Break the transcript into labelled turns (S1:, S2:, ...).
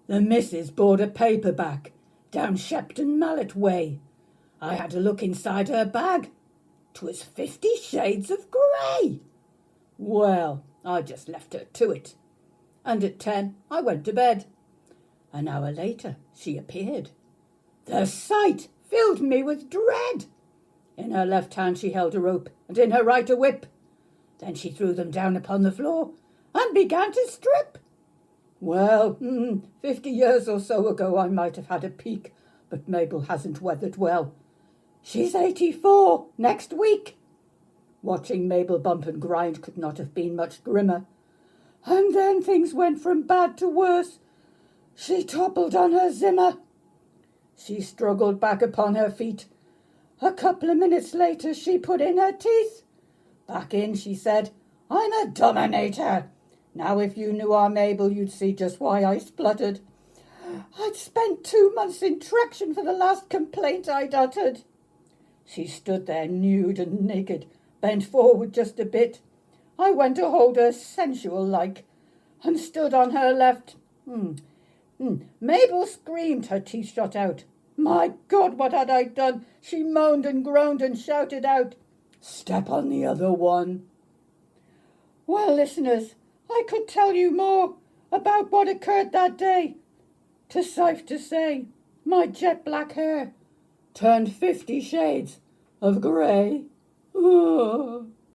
S1: The missus bought a paperback down Shepton Mallet way. I had a look inside her bag. 'Twas 50 Shades of Grey. Well, I just left her to it. And at 10 I went to bed. An hour later she appeared. The sight filled me with dread. In her left hand she held a rope, and in her right a whip. Then she threw them down upon the floor and began to strip. Well, 50 years or so ago I might have had a peek, but Mabel hasn't weathered well. She's 84 next week. Watching Mabel bump and grind could not have been much grimmer. And then things went from bad to worse. She toppled on her Zimmer. She struggled back upon her feet. A couple of minutes later she put in her teeth. Back in, she said, I'm a dominator. Now if you knew our Mabel, you'd see just why I spluttered. I'd spent 2 months in traction for the last complaint I'd uttered. She stood there nude and naked, bent forward just a bit. I went to hold her sensual-like, and stood on her left. Mabel screamed, her teeth shot out. My God, what had I done? She moaned and groaned and shouted out, Step on the other one. Well, listeners, I could tell you more about what occurred that day. 'Tis safe to say, my jet black hair turned 50 shades of grey.